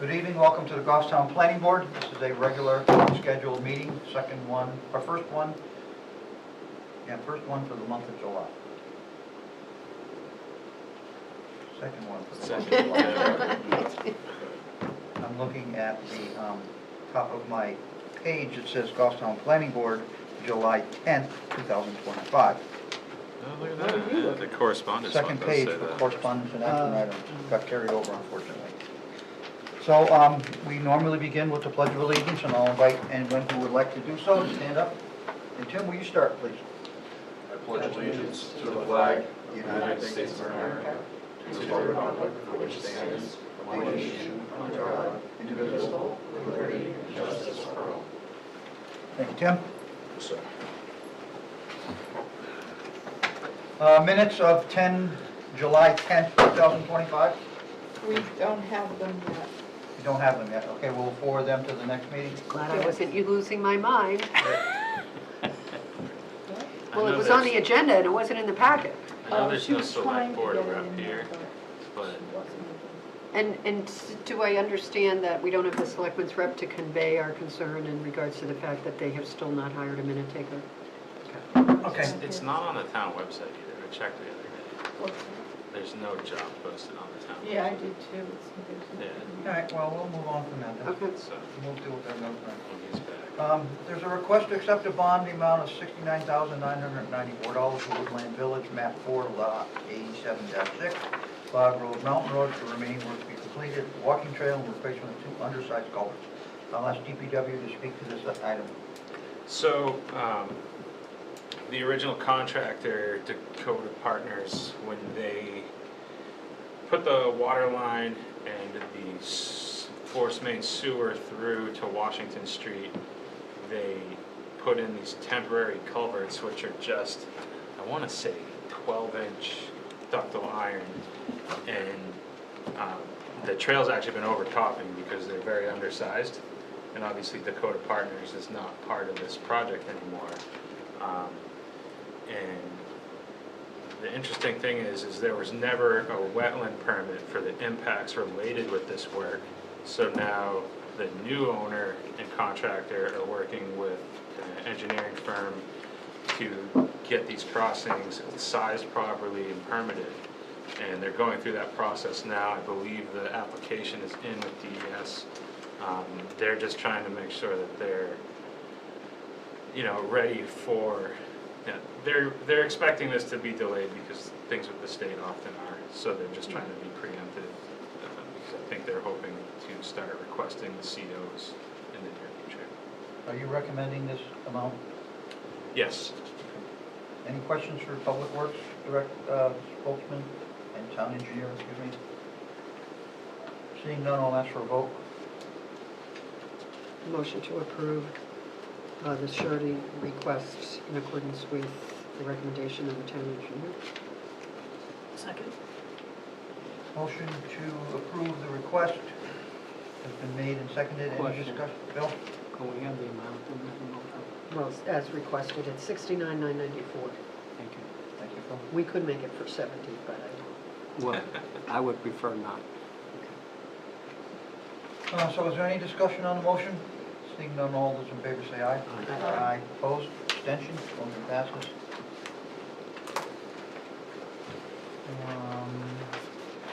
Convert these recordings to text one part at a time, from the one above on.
Good evening, welcome to the Goffstown Planning Board. This is a regular scheduled meeting, first one for the month of July. Second one for the month of July. I'm looking at the top of my page, it says Goffstown Planning Board, July 10th, 2025. Oh, look at that. The correspondence one Second does page say for that. correspondence and action items, got carried over unfortunately. So we normally begin with the Pledge of Allegiance, and I'll invite anyone who would like to do so to stand up. And Tim, will you start, please? I pledge allegiance to the flag of the United States of America, and to the republic for which it stands, one nation, under God, indivisible, with liberty and justice for all. Thank you, Tim. Sir. Minutes of July 10th, 2025. We don't have them yet. You don't have them yet. Okay, we'll forward them to the next meeting. Glad I wasn't losing my mind. Well, it know was on the there's- agenda and it wasn't in the packet. I know there's She no was trying select to board get it rep in here, there, but she wasn't able. And do I understand that we don't have the selectmen's rep to convey our concern in regards to the fact that they have still not hired a minute taker? Okay. it's not on the town website either. I checked the other day. What's that? There's no job posted on the town. Yeah, I did too. All right, well, we'll move on from that then. Okay. So, We'll deal with that another time. when he's back. There's a request to accept a bond, the amount of $69,994 for Woodland Village, map 4, lot 87-6, Bog Road, Mountain Road, for remaining work to be completed, walking trail and replacement of 2 undersized culverts. I'll ask DPW to speak to this item. So, the original contractor, Dakota Partners, when they put the water line and the force main sewer through to Washington Street, they put in these temporary culverts, which are just, I want to say, 12-inch ductile iron. And the trail's actually been overtopping because they're very undersized. And obviously Dakota Partners is not part of this project anymore. And the interesting thing is there was never a wetland permit for the impacts related with this work. So now the new owner and contractor are working with an engineering firm to get these crossings sized properly and permitted. And they're going through that process now. I believe the application is in with DES. They're just trying to make sure that they're, ready for. They're expecting this to be delayed because things with the state often are. So they're just trying to be preemptive because I think they're hoping to start requesting the COs in the near future. Are you recommending this amount? Yes. Any questions for Public Works spokesman and town engineer, excuse me? Seeing none, I'll ask for a vote. Motion to approve the surety requests in accordance with the recommendation of the town engineer. Second. Motion to approve the request has been made and seconded. Any Question. discussion? Bill? Can we have the amount of the Well, as requested, it's $69,994. Thank you. Thank you, Phil. We could make it for 70, but I Well, I would prefer not. So is there any discussion on the motion? Seeing none, all those in favor say aye. Aye. Aye. Opposed? Abstentions? Motion passes.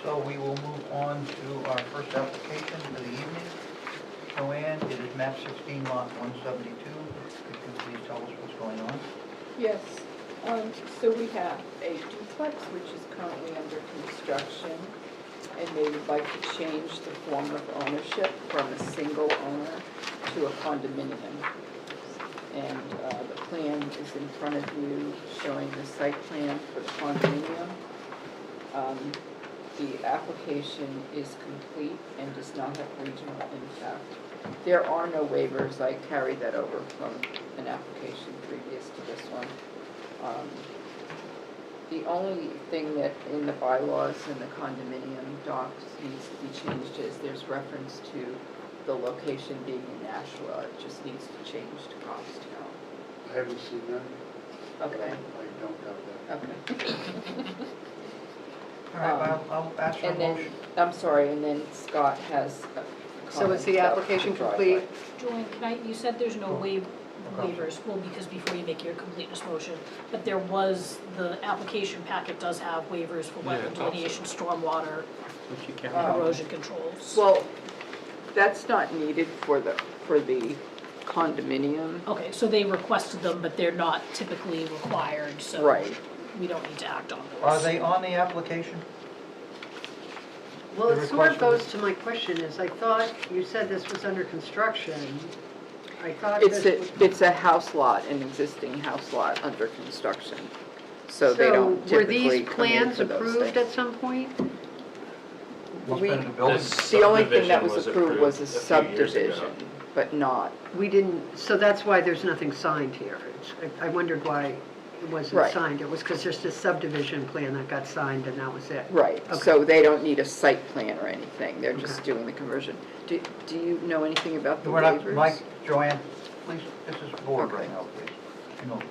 So we will move on to our first application for the evening. Joanne, it is map 16, lot 172. Could you please tell us what's going on? Yes, so we have a duplex which is currently under construction, and they would like to change the form of ownership from a single owner to a condominium. And the plan is in front of you showing the site plan for the condominium. The application is complete and does not have regional impact. There are no waivers. I carried that over from an application previous to this one. The only thing that in the bylaws and the condominium docs needs to be changed is there's reference to the location being in Nashua. It just needs to change to Goffstown. I haven't seen that. Okay. I don't have that. Okay. All right, I'll ask for a And then, motion. I'm sorry, and then Scott has So is the comment about application the driveway. complete? Joanne, you said there's no waivers, well, because before you make your completeness motion, but the application packet does have waivers for Yeah, wetland it's delineation, stormwater, Which you can't. erosion controls. Well, that's not needed for the condominium. Okay, so they requested them, but they're not typically required, so. Right. We don't need to act on those. Are they on the application? Well, The it sort of request goes to my question is, I thought you said this was under construction. I thought It's this was. it's a house lot, an existing house lot under construction, so they don't So were typically these come in plans for those approved things. at some point? What's We- been in the building? This The only thing that subdivision was approved was a few years ago. subdivision, but not, We didn't, so that's why there's nothing signed here. I wondered why it wasn't Right. signed. It was because there's a subdivision plan that got signed and that was it. right, Okay. so they don't need a site plan or anything, they're just Okay. doing the conversion. Do you know anything about the We're not, waivers? Mike, Joanne, please, this is board right now, please. You know.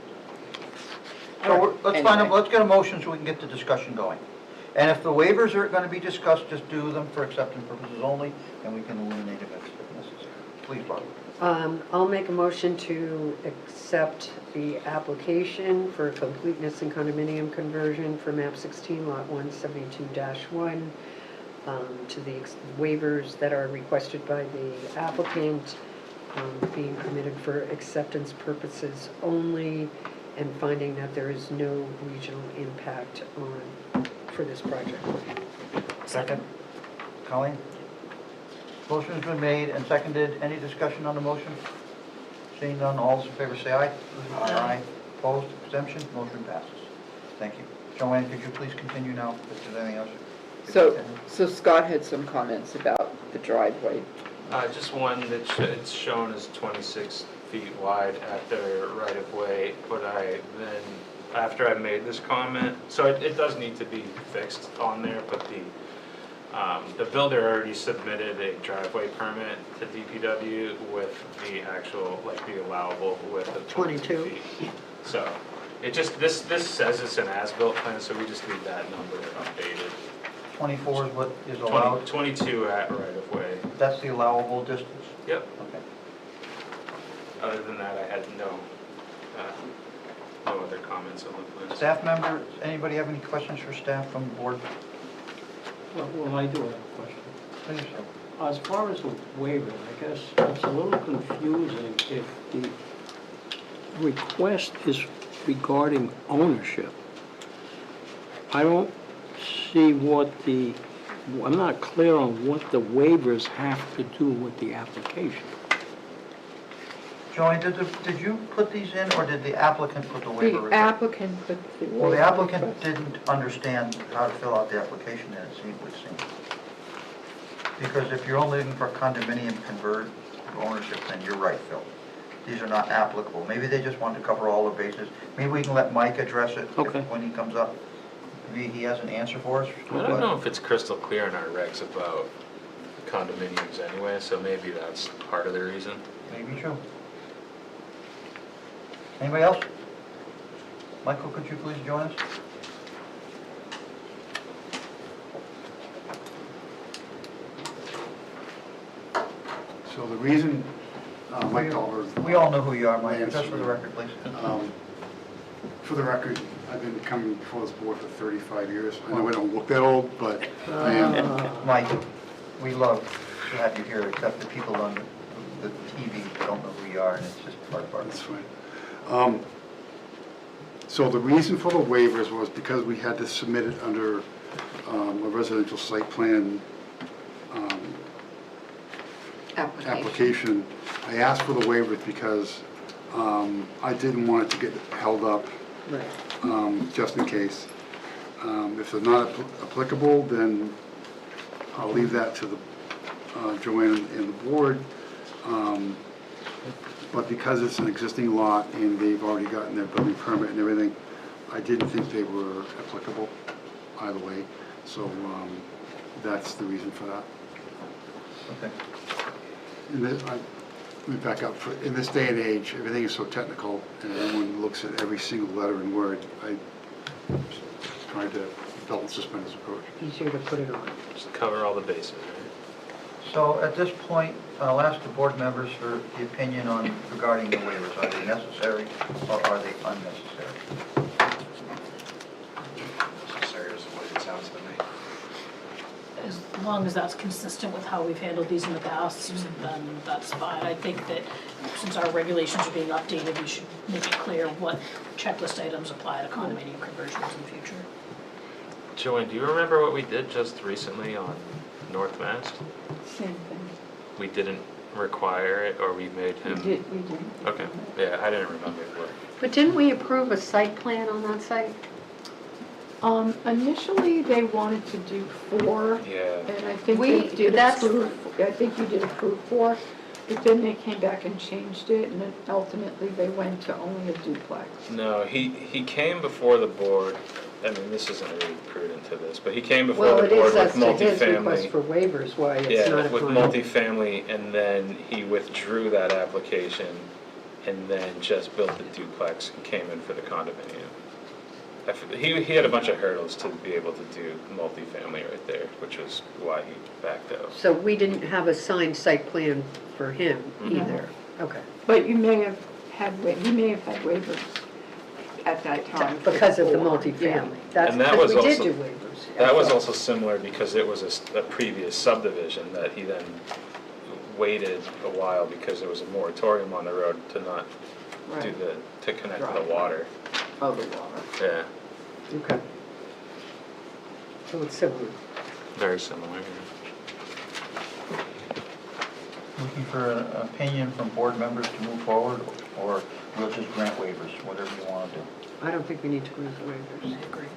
So let's find out, Anyway. let's get a motion so we can get the discussion going. And if the waivers are gonna be discussed, just do them for acceptance purposes only, and we can eliminate them if necessary. Please, Bob. I'll make a motion to accept the application for completeness and condominium conversion for map 16, lot 172-1, to the waivers that are requested by the applicant, being permitted for acceptance purposes only, and finding that there is no regional impact for this project. Second. Colleen? Motion's been made and seconded. Any discussion on the motion? Seeing none, all those in favor say aye. Aye. Opposed, abstention, motion passes. Thank you. Joanne, could you please continue now, if there's anything else? So Scott had some comments about the driveway. Just one that it's shown as 26 feet wide at the right of way, but after I made this comment, so it does need to be fixed on there, but the builder already submitted a driveway permit to DPW with the actual, like the allowable width of 22 22. feet. So it just, this says it's an as-built plan, so we just need that number updated. 24 is what is allowed? 22 at right of way. That's the allowable distance? Yep. Okay. Other than that, I had no other comments on the plan. Staff member, anybody have any questions for staff from the board? Well, I do have a question. Please. As far as the waiver, I guess it's a little confusing if the request is regarding ownership. I don't see I'm not clear on what the waivers have to do with the application. Joanne, did you put these in, or did the applicant put the waiver in? The applicant put the. Well, the applicant didn't understand how to fill out the application, and it would seem. Because if you're only looking for condominium convert ownership, then you're right, Phil. These are not applicable. Maybe they just want to cover all the bases. Maybe we can let Mike address it Okay. when he comes up. Maybe he has an answer for us. I don't know if it's crystal clear in our regs about condominiums anyway, so maybe that's part of the reason. Maybe true. Anybody else? Michael, could you please join us? So the reason, Mike Oliver. We all know who you are, Mike. Just for the record, please. For the record, I've been coming before this board for 35 years. I know I don't look that old, but I am. Mike, we love to have you here, except the people on the TV don't know who you are, and it's just part of our... That's fine. So the reason for the waivers was because we had to submit it under a residential site plan application. I asked for the waivers because I didn't want it to get held up, just in case. If they're not applicable, then I'll leave that to the Joanne and the board. But because it's an existing lot and they've already gotten their building permit and everything, I didn't think they were applicable either way. So that's the reason for that. Okay. And let me back up. In this day and age, everything is so technical and everyone looks at every single letter and word. I tried to belt and suspenders approach. Easier to put it on. Just cover all the bases, right? So at this point, I'll ask the board members for the opinion on regarding the waivers. Are they necessary or are they unnecessary? Necessary is the way it sounds to me. As long as that's consistent with how we've handled these in the past, then that's fine. I think that since our regulations are being updated, we should make it clear what checklist items apply to condominium conversions in the future. Joanne, do you remember what we did just recently on North Mast? Same thing. We didn't require it, or we made We him? did, we did. Okay, yeah, I didn't remember what. But didn't we approve a site plan on that site? Initially, they wanted to do 4, Yeah. and I think We- they did that's- approve, I think you did approve 4, but then they came back and changed it, and then ultimately they went to only a duplex. No, he came before the board, I mean, this isn't really prudent to this, but he came before Well, the it board is with as to his request multifamily. for waivers, why it's Yeah, not a with final. multifamily, and then he withdrew that application, and then just built the duplex and came in for the condominium. He had a bunch of hurdles to be able to do multifamily right there, which was why he backed out. So we didn't have a signed site plan for him Mhm. either? Okay. But you may have had, he may have had waivers at that time. for Because of the 4, multifamily? That's And that because was we did also- do waivers. That was also similar because it was a previous subdivision that he then waited a while because there was a moratorium on the road to not do Right. to connect to the Right. water. Of the water. Yeah, Okay. So it's similar. very similar. Yeah. Looking for an opinion from board members to move forward, or we'll just grant waivers, whatever you want to do. I don't think we need to grant the waivers. I agree.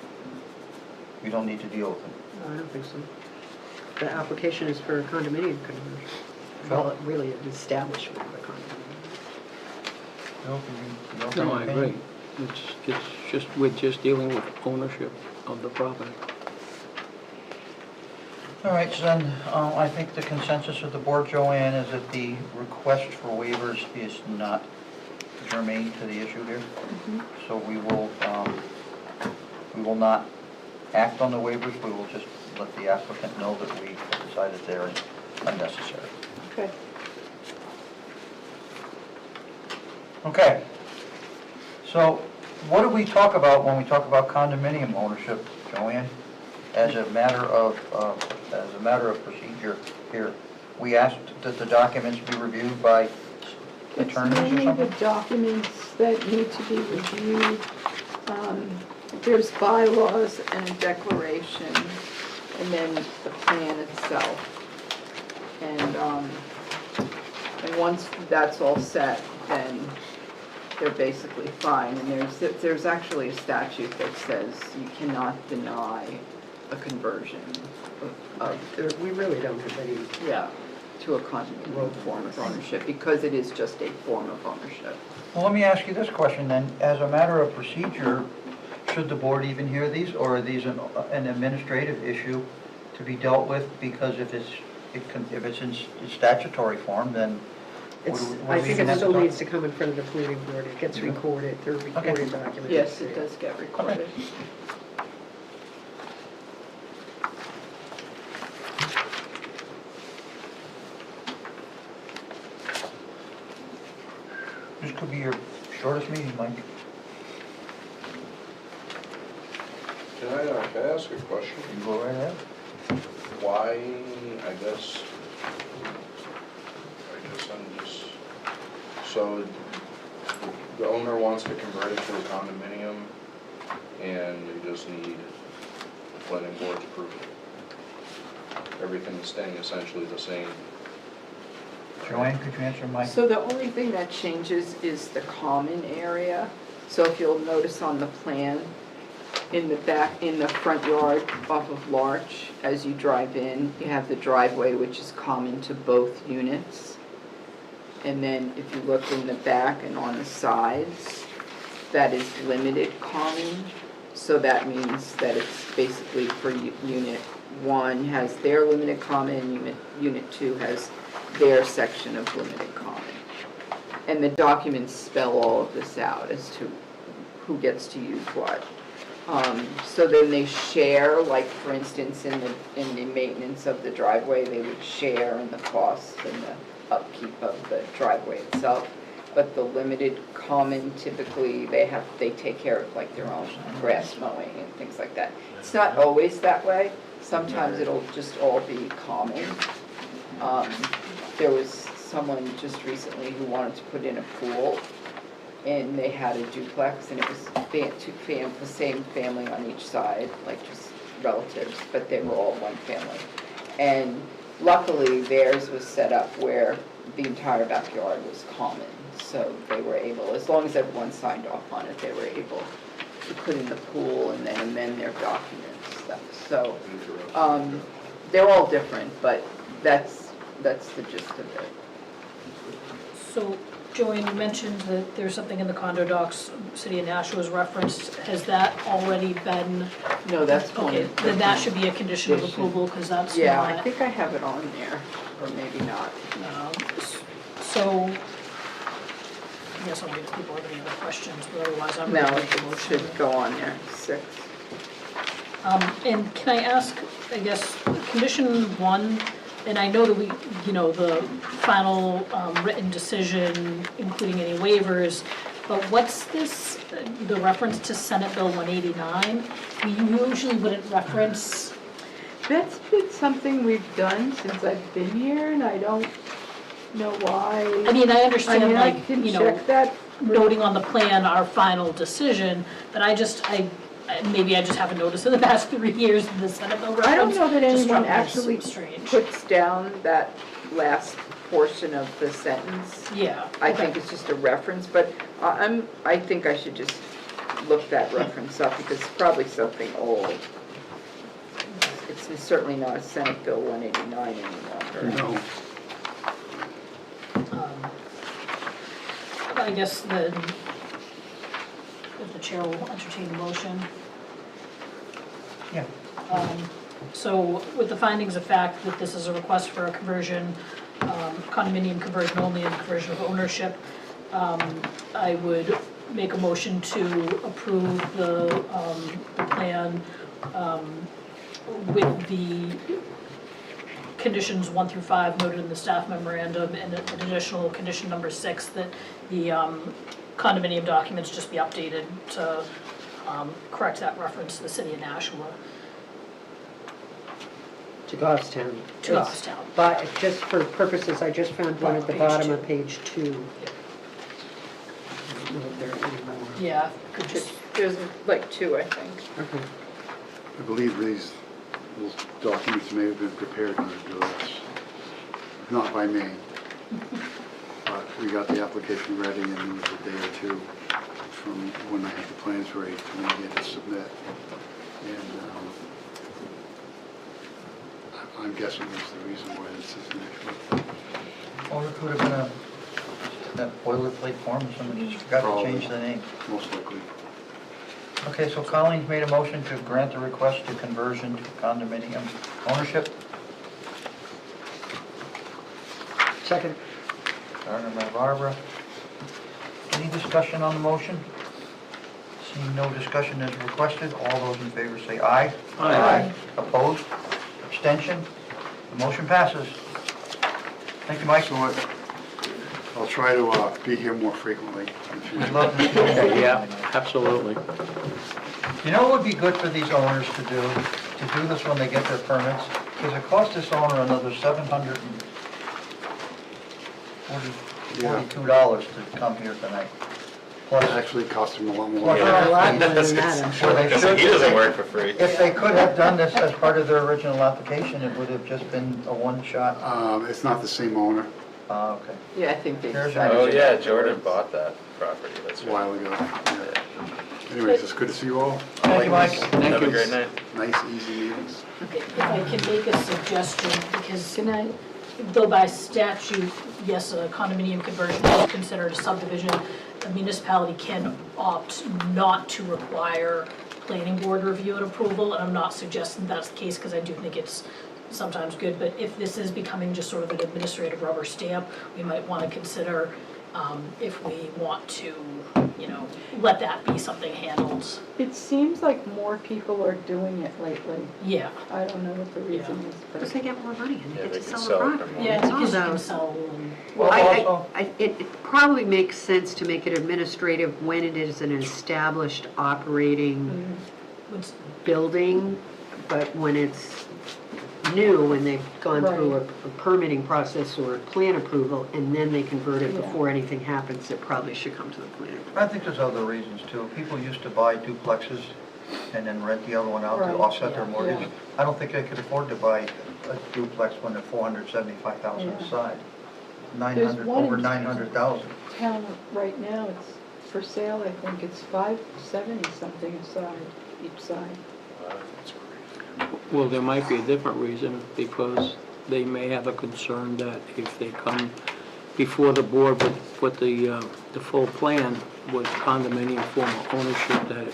We don't need to deal with them. No, I don't think so. The application is for a condominium conversion. Well, really an establishment of a condominium. Bill, you have No, an I opinion? agree. It's just, we're just dealing with ownership of the property. All right, so then, I think the consensus of the board, Joanne, is that the request for waivers is not germane to the issue here. So we will not act on the waivers, we will just let the applicant know that we decided they're unnecessary. Okay. Okay. So what do we talk about when we talk about condominium ownership, Joanne? As a matter of procedure here, we asked that the documents be reviewed by It's attorneys or mainly the something? documents that need to be reviewed. There's bylaws and a declaration, and then the plan itself. And once that's all set, then they're basically fine. And there's actually a statute that says you cannot deny a conversion of, We really don't have any, yeah, to a condominium form of ownership, because it is just a form of ownership. Well, let me ask you this question then. As a matter of procedure, should the board even hear these, or are these an administrative issue to be dealt with? Because if it's in statutory form, then what it's, do we I think even it have to still talk- needs to come in front of the planning board. It gets recorded, they're recorded documents. Yes, it does get recorded. This could be your shortest meeting, Mike. Can I ask a question? You go right ahead. Why, so the owner wants to convert it to a condominium and you just need the planning board's approval. Everything's staying essentially the same. Joanne, could you answer Mike? So the only thing that changes is the common area. So if you'll notice on the plan, in the back, in the front yard off of Larch, as you drive in, you have the driveway, which is common to both units. And then if you look in the back and on the sides, that is limited common. So that means that it's basically for unit 1 has their limited common, unit 2 has their section of limited common. And the documents spell all of this out as to who gets to use what. So then they share, like for instance, in the maintenance of the driveway, they would share in the costs and the upkeep of the driveway itself. But the limited common, typically, they take care of like their own grass mowing and things like that. It's not always that way. Sometimes it'll just all be common. There was someone just recently who wanted to put in a pool, and they had a duplex, and it was the same family on each side, like just relatives, but they were all one family. And luckily, theirs was set up where the entire backyard was common, so they were able, as long as everyone signed off on it, they were able to put in the pool and then amend their documents and stuff. So, they're all different, but that's the gist of it. So, Joanne, you mentioned that there's something in the condo docs, City of Nashua is referenced. Has that already been, No, that's one. okay, then that should be a condition of Condition. approval, because that's Yeah, I not. think I have it on there, or maybe not. So, I guess I'll wait if people have any other questions, but otherwise I'm No, ready to make a it motion. should go on there, 6. And can I ask, I guess, condition 1, and I know that we, the final written decision, including any waivers, but what's this, the reference to Senate Bill 189? We usually wouldn't reference, That's been something we've done since I've been here, and I don't know why. I mean, I I understand, mean, I like, can check that. noting on the plan our final decision, but maybe I just haven't noticed in the past 3 years the Senate Bill reference. I don't know that just anyone struck me as actually strange. puts down that last portion of the sentence. Yeah. I okay. think it's just a reference, but I think I should just look that reference up, because it's probably something old. It's certainly not a Senate Bill 189 any longer. No. I guess then, if the chair will entertain the motion. Yeah. So with the findings of fact that this is a request for a conversion, condominium conversion only and conversion of ownership, I would make a motion to approve the plan with the conditions 1 through 5 noted in the staff memorandum, and an additional condition number 6, that the condominium documents just be updated to correct that reference to the City of Nashua. To Goffstown. To It's- Goffstown. But just for purposes, I just found one at the Page bottom 2. of page 2. I don't know if there are any more. Yeah, could just, There's like 2, I think. Okay. I believe these documents may have been prepared under duress, not by me. But we got the application ready, and it was a day or two from when I had the plans ready to when I had to submit. And I'm guessing that's the reason why this isn't actually, Or it could have been that boilerplate form, and somebody just forgot to change the name. most likely. Okay, so Colleen's made a motion to grant the request to conversion to condominium ownership. Second. Started by Barbara. Any discussion on the motion? Seeing no discussion as requested, all those in favor say aye. Aye. Opposed? Abstention? The motion passes. Thank you, Mike. So I'll try to be here more frequently in the future. Love this. Yeah, absolutely. You know what would be good for these owners to do this when they get their permits? Because it cost this owner another $742 to come here tonight. It Plus, actually cost him a lot more. Plus- Yeah, a lot more than that, I'm Well, sure. they Because should- he doesn't work for free. if they could have done this as part of their original application, it would have just been a one-shot. It's not the same owner, Okay. Yeah, I think they Here's decided. Oh, yeah, Jordan bought that property, that's a while ago. Yeah. Anyways, it's good to see you all. Thank you, Mike. Have a great night. Nice, easy meetings. if I can make a suggestion, because though by statute, yes, a condominium conversion is considered a subdivision, a municipality can opt not to require planning board review and approval, and I'm not suggesting that's the case, because I do think it's sometimes good, but if this is becoming just sort of an administrative rubber stamp, we might want to consider if we want to, you know, let that be something handled. It seems like more people are doing it lately. Yeah. I don't know what the reason is, Because but they get more money and Yeah, they they get to can sell the sell it for property. more. Yeah, It's all because you can about- sell and. Well, also, It probably makes sense to make it administrative when it is an established operating Would- building, but when it's new, when they've gone through a permitting process or a plan approval, and then they convert it Yeah. before anything happens, it probably should come to the planning board. I think there's other reasons too. People used to buy duplexes and then rent the other one out to Right. offset their Yeah. mortgage. I don't think they could afford to buy a duplex when they're 475,000 Yeah. aside. There's one Over in- 900,000. town right now, it's for sale, I think it's 570 something aside, each side. Well, there might be a different reason, because they may have a concern that if they come before the board with the full plan with condominium form of ownership, that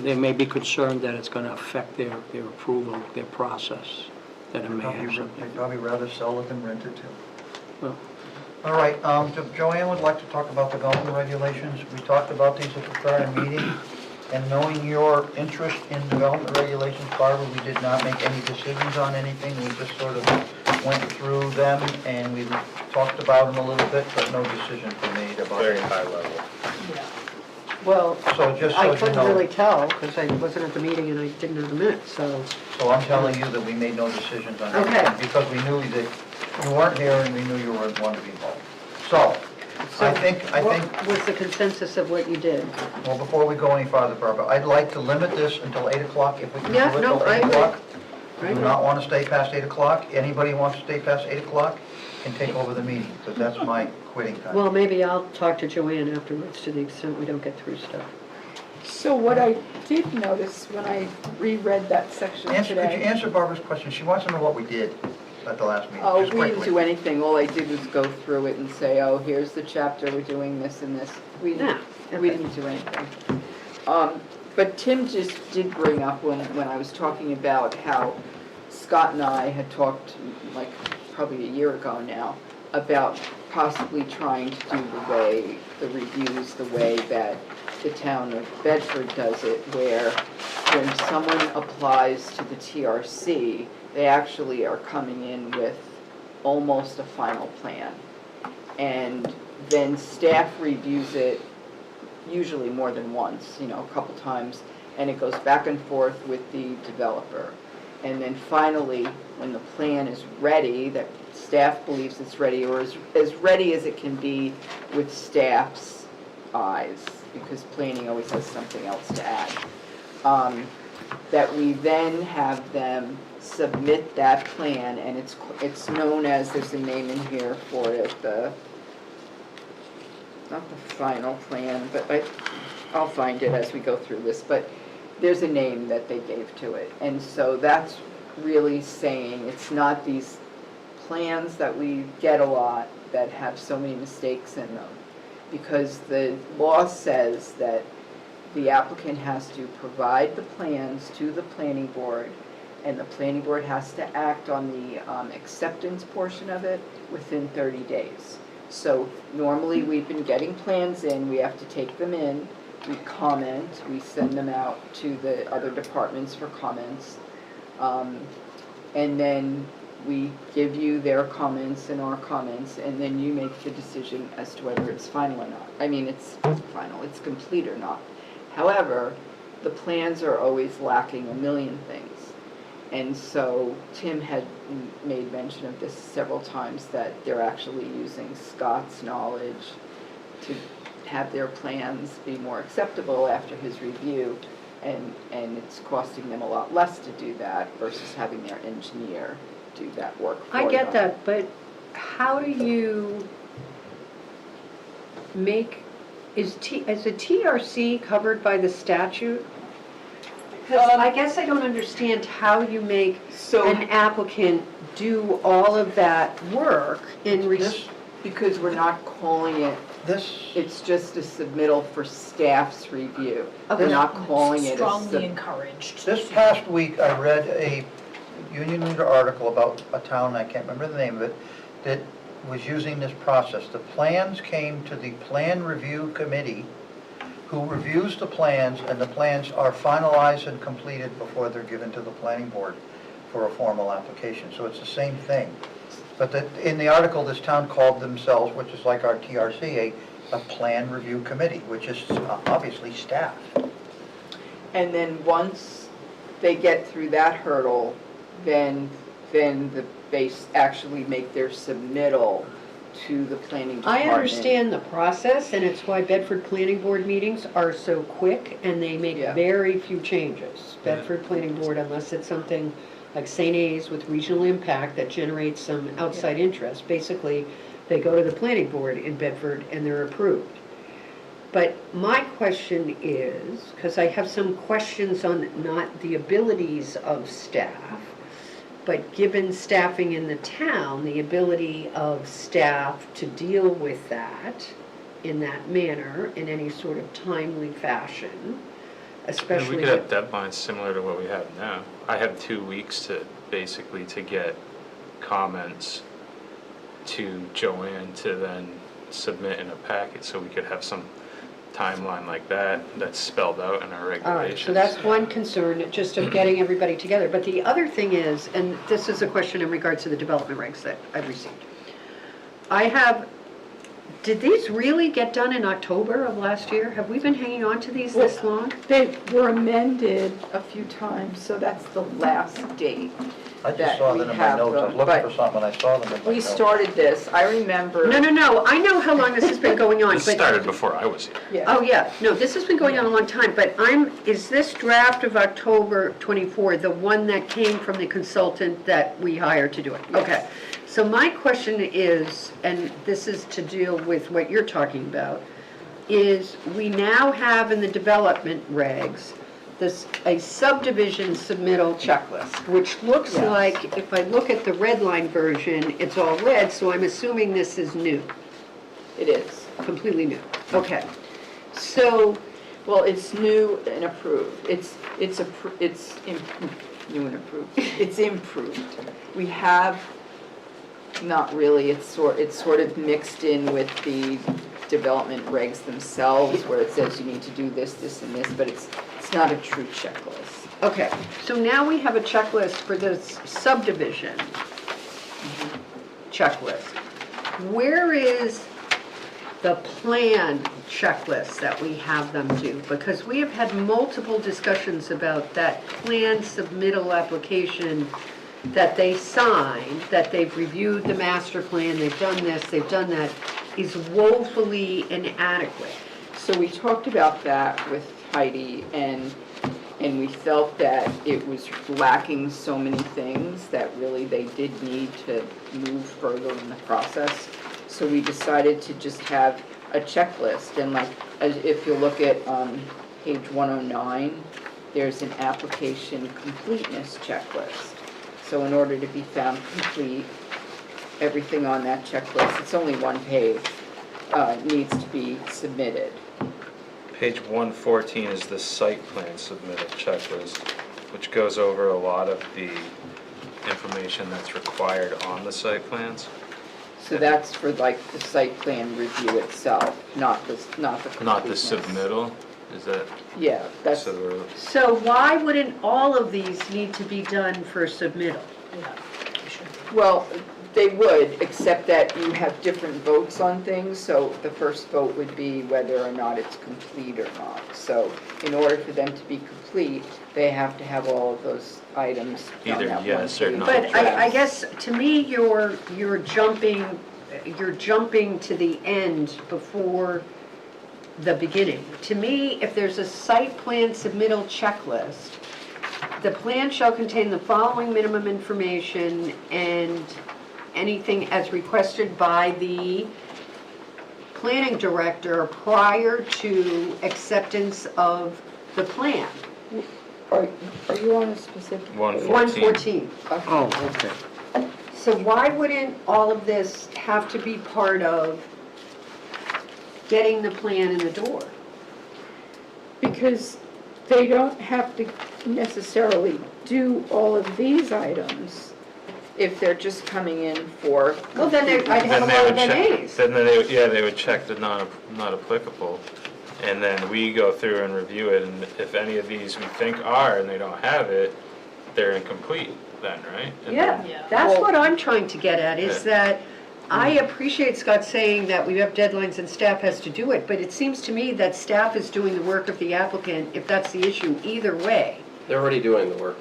they may be concerned that it's gonna affect their approval, their process, that it may have something. They'd probably rather sell it than rent it too. Well, All right, Joanne would like to talk about development regulations. We talked about these at the prior meeting, and knowing your interest in development regulations, Barbara, we did not make any decisions on anything. We just sort of went through them, and we talked about them a little bit, but no decisions were made about Very it. high level. Yeah. Well, So just so I you couldn't know, really tell, because I wasn't at the meeting and I didn't have the minutes, so. so I'm telling you that we made no decisions on Okay. anything, because we knew that you weren't here and we knew you were going to be involved. So, I think, What was the consensus of what you did? well, before we go any farther, Barbara, I'd like to limit this until 8 o'clock, if we can do Yeah, it no, till I 8 agree. o'clock. I Do agree. not want to stay past 8 o'clock. Anybody who wants to stay past 8 o'clock can take over the meeting, because that's my quitting time. Well, maybe I'll talk to Joanne afterwards to the extent we don't get through stuff. So what I did notice when I reread that section Could you today. answer Barbara's question? She wants to know what we did at the last meeting, Oh, just we didn't quickly. do anything, all I did was go through it and say, oh, here's the chapter, we're doing this and this. We Yeah, didn't do anything. But Tim just did bring up when I was talking about how Scott and I had talked, like, probably a year ago now, about possibly trying to do the reviews the way that the town of Bedford does it, where when someone applies to the TRC, they actually are coming in with almost a final plan. And then staff reviews it usually more than once, a couple times, and it goes back and forth with the developer. And then finally, when the plan is ready, that staff believes it's ready, or as ready as it can be with staff's eyes, because planning always has something else to add, that we then have them submit that plan, and it's known as, there's a name in here for it, not the final plan, but I'll find it as we go through this, but there's a name that they gave to it. And so that's really saying, it's not these plans that we get a lot that have so many mistakes in them. Because the law says that the applicant has to provide the plans to the planning board, and the planning board has to act on the acceptance portion of it within 30 days. So normally, we've been getting plans in, we have to take them in, we comment, we send them out to the other departments for comments, and then we give you their comments and our comments, and then you make the decision as to whether it's final or not. I mean, it's final, it's complete or not. However, the plans are always lacking a million things. And so Tim had made mention of this several times, that they're actually using Scott's knowledge to have their plans be more acceptable after his review, and it's costing them a lot less to do that versus having their engineer do that work for them. I get that, but how do you make, is a TRC covered by the statute? Because I guess I don't understand how you make an applicant do all of that work in Because we're not calling it, This, it's just a submittal for staff's review. Okay. We're not calling it a Strongly encouraged. this past week, I read a Union Leader article about a town, I can't remember the name of it, that was using this process. The plans came to the Plan Review Committee, who reviews the plans, and the plans are finalized and completed before they're given to the planning board for a formal application. So it's the same thing. But in the article, this town called themselves, which is like our TRC, a Plan Review Committee, which is obviously staff. And then once they get through that hurdle, then they actually make their submittal to the planning I department. understand the process, and it's why Bedford Planning Board meetings are so quick, and they make Yeah. very few changes. Bedford Planning Board, unless it's something like St. A's with regional impact that generates some outside interest, basically, they go to the planning board in Bedford and they're approved. But my question is, because I have some questions on not the abilities of staff, but given staffing in the town, the ability of staff to deal with that in that manner, in any sort of timely fashion, especially. We could have deadlines similar to what we have now. I have 2 weeks to basically to get comments to Joanne to then submit in a packet, so we could have some timeline like that that's spelled out in our regulations. All right, so that's one concern, just of getting everybody together. But the other thing is, and this is a question in regards to the development regs that I've received. Did these really get done in October of last year? Have we been hanging on to these this long? They were amended a few times, so that's the last date. I just That saw we them in my have notes. I was them, looking but for something, and I saw them in my We notes. started this, I remember. No, I know how long this has been going on, This but. started before I was here. Yeah. Oh, yeah, no, this has been going on a long time, but is this draft of October 24 the one that came from the consultant that we hired to do it? Yes. Okay, so my question is, and this is to deal with what you're talking about, is we now have in the development regs, a subdivision submittal checklist, which looks Yes. like, if I look at the red line version, it's all red, so I'm assuming this is new, It is. completely new. Okay, so, Well, it's new and approved. New and approved. It's improved. We have, not really, it's sort of mixed in with the development regs themselves, where it says you need to do this, this, and this, but it's not a true checklist. okay, so now we have a checklist for this subdivision checklist. Where is the plan checklist that we have them do? Because we have had multiple discussions about that plan submittal application that they signed, that they've reviewed the master plan, they've done this, they've done that, is woefully inadequate. So we talked about that with Heidi, and we felt that it was lacking so many things that really they did need to move further in the process. So we decided to just have a checklist, and like, if you look at page 109, there's an application completeness checklist. So in order to be found complete, everything on that checklist, it's only one page, needs to be submitted. Page 114 is the site plan submittal checklist, which goes over a lot of the information that's required on the site plans. So that's for like the site plan review itself, not the Not the completeness. submittal, is that, Yeah, that's, so we're, So why wouldn't all of these need to be done for submittal? Yeah, it should be. well, they would, except that you have different votes on things, so the first vote would be whether or not it's complete or not. So in order for them to be complete, they have to have all of those items on Either that one yes or page. no. But I guess, to me, you're jumping to the end before the beginning. To me, if there's a site plan submittal checklist, the plan shall contain the following minimum information and anything as requested by the planning director prior to acceptance of the plan. Are you on a specific page? 114. 114. Oh, okay. So why wouldn't all of this have to be part of getting the plan in the door? Because they don't have to necessarily do all of these items if they're just coming in for. Well, then I'd have a Then they lot would of check, NAs. then they would check the not applicable. And then we go through and review it, and if any of these we think are and they don't have it, they're incomplete then, right? And Yeah, Yeah. that's Well- what I'm trying to get at, is that I appreciate Scott saying that we have deadlines and staff has to do it, but it seems to me that staff is doing the work of the applicant, if that's the issue, either way. They're already doing the work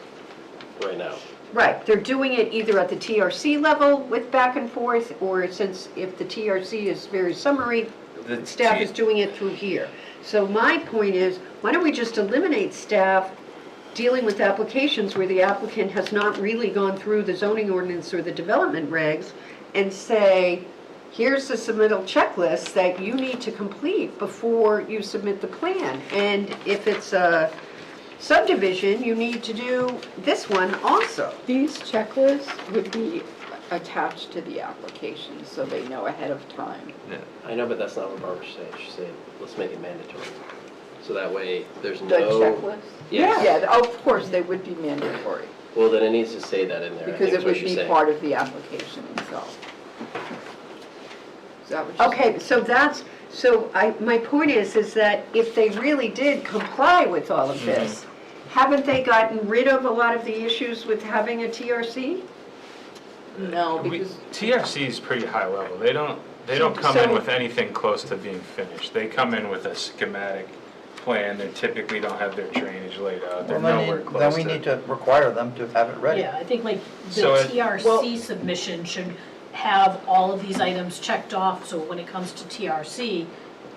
right now. Right, they're doing it either at the TRC level with back and forth, or since if the TRC is very summary, The staff T- is doing it through here. So my point is, why don't we just eliminate staff dealing with applications where the applicant has not really gone through the zoning ordinance or the development regs, and say, here's the submittal checklist that you need to complete before you submit the plan. And if it's a subdivision, you need to do this one also. These checklists would be attached to the application, so they know ahead of time. Yeah. I know, but that's not what Barbara's saying. She's saying, let's make it mandatory. So that way, there's The no. checklist? Yes. Yeah, of course, they would be mandatory, Well, then it needs to say that in there, I because think it is what would she's be saying. part of the application itself. Is that what you're saying? Okay, so my point is that if they really did comply with all of this, haven't they gotten rid of a lot of the issues with having a TRC? No, We- because TRC is pretty high level. They don't come in So- with anything close to being finished. They come in with a schematic plan. They typically don't have their drainage laid out. They're Well, nowhere then close we need to require them to have it ready. Yeah, I think like So the it- TRC submission should have all of these items checked off, so when it comes to TRC,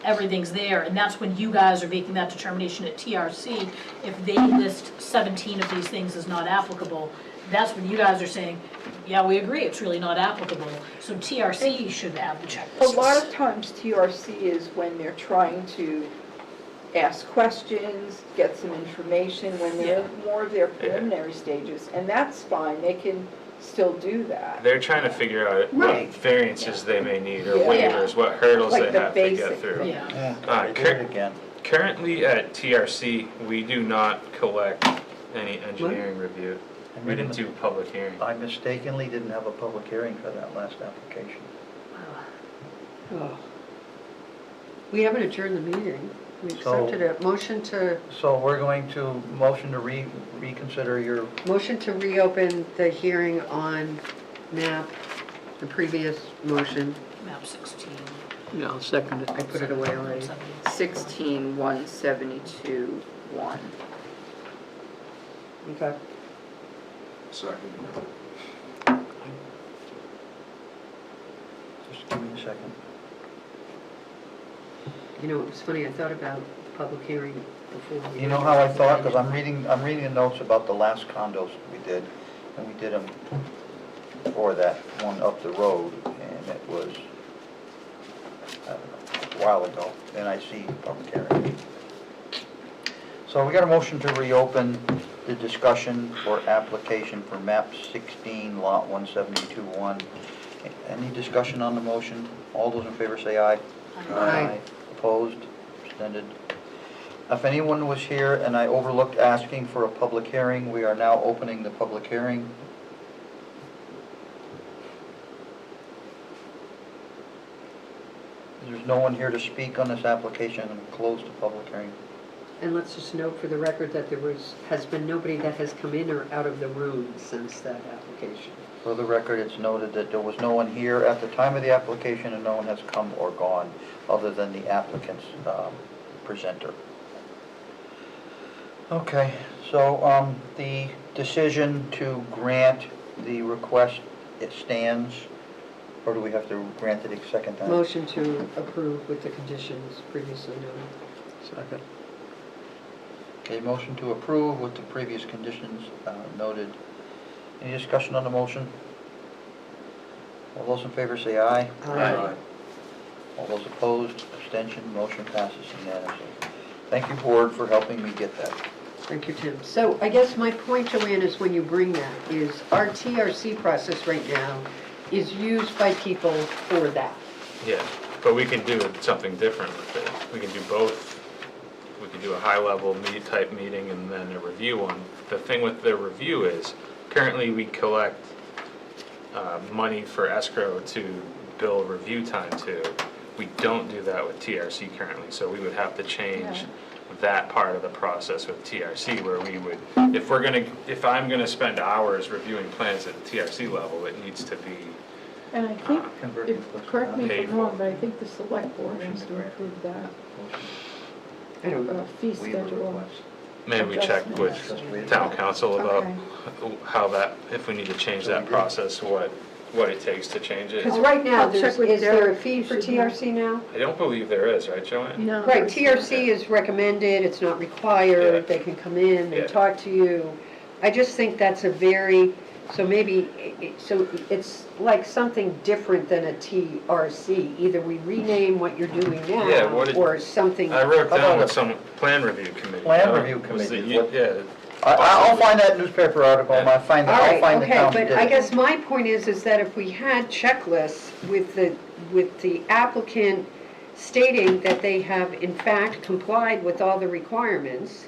everything's there, and that's when you guys are making that determination at TRC. If they list 17 of these things as not applicable, that's when you guys are saying, yeah, we agree, it's really not applicable. So TRC should have the a checklists. lot of times TRC is when they're trying to ask questions, get some information, when they're more of their preliminary stages, and that's fine, they can still do that. They're trying to figure out what Right. variances they may need or Yeah. waivers, what hurdles Like they the have to get basic through. thing. Yeah. Yeah, Uh, they did it again. Currently at TRC, we do not collect any engineering review. I We made a didn't mis- do public hearing. I mistakenly didn't have a public hearing for that last application. Oh. We haven't adjourned the meeting. We So- accepted it. Motion So we're going to motion to reconsider your, to reopen the hearing on map, the previous motion. Map 16. Yeah, I'll second it. I put it away already. 16-172-1. Okay. just give me a second. You know, it was funny, I thought about the public hearing before. we- You know how I thought, because I'm reading the notes about the last condos we did, and we did them for that one up the road, and it was, I don't know, a while ago, and I see public hearing. So we got a motion to reopen the discussion for application for map 16, lot 172-1. Any discussion on the motion? All those in favor say aye. Aye. Opposed, abstented. If anyone was here and I overlooked asking for a public hearing, we are now opening the public hearing. There's no one here to speak on this application, and close the public hearing. And let's just note for the record that has been nobody that has come in or out of the room since that application. For the record, it's noted that there was no one here at the time of the application, and no one has come or gone, other than the applicant's presenter. Okay, so the decision to grant the request, it stands, or do we have to grant it a second time? Motion to approve with the conditions previously noted. Second. Okay, motion to approve with the previous conditions noted. Any discussion on the motion? All those in favor say aye. Aye. All those opposed, abstention, motion passes unanimously. Thank you, board, for helping me get that. Thank you, Tim. So I guess my point, Joanne, is when you bring that, is our TRC process right now is used by people for that. Yeah, but we can do something different with it. We can do both we could do a high-level type meeting and then a review one. The thing with the review is, currently we collect money for escrow to bill review time to. We don't do that with TRC currently, so we would have to change that part of the process with TRC, where we would, if I'm gonna spend hours reviewing plans at the TRC level, it needs to be, And I think, Converting correct me if Paid I'm for. wrong, but I think the select board has to approve that I don't know. fee Waiver schedule. request. maybe we check with town council about how that, if we need to change that process, what it takes to change it. Because right now, I'll check with is there a Derek. fee for Should know. TRC now? I don't believe there is, right, Joanne? No. Right, there's not. TRC is recommended, it's not required, Yeah. they can come in Yeah. and talk to you. I just think that's a very, so maybe, so it's like something different than a TRC. Either we rename what you're doing Yeah, now, what did- or something. I wrote down about with some plan review committee. Plan review was that committee, you- what- Yeah, I'll find that newspaper article, and I'll find All I'll right, find the okay, town who but did I it. guess my point is that if we had checklists with the applicant stating that they have in fact complied with all the requirements,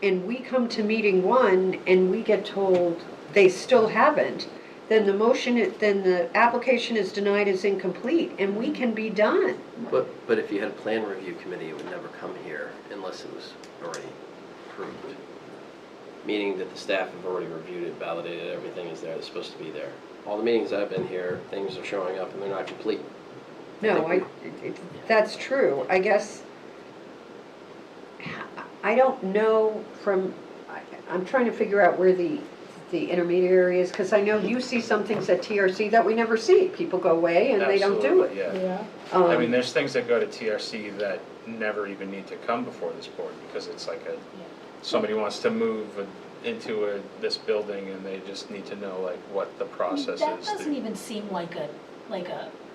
and we come to meeting one and we get told they still haven't, then then the application is denied as incomplete, and we can be done. But if you had a plan review committee, it would never come here unless it was already approved. Meaning that the staff have already reviewed it, validated, everything is there, that's supposed to be there. All the meetings I've been here, things are showing up and they're not complete. No, that's true. I guess, I don't know I'm trying to figure out where the intermediary is, because I know you see some things at TRC that we never see. People go away and they don't do it. absolutely, yeah. Yeah. I mean, Um, there's things that go to TRC that never even need to come before this board, because it's like somebody wants to move into this building and they just need to know like what the process is. That doesn't even seem like a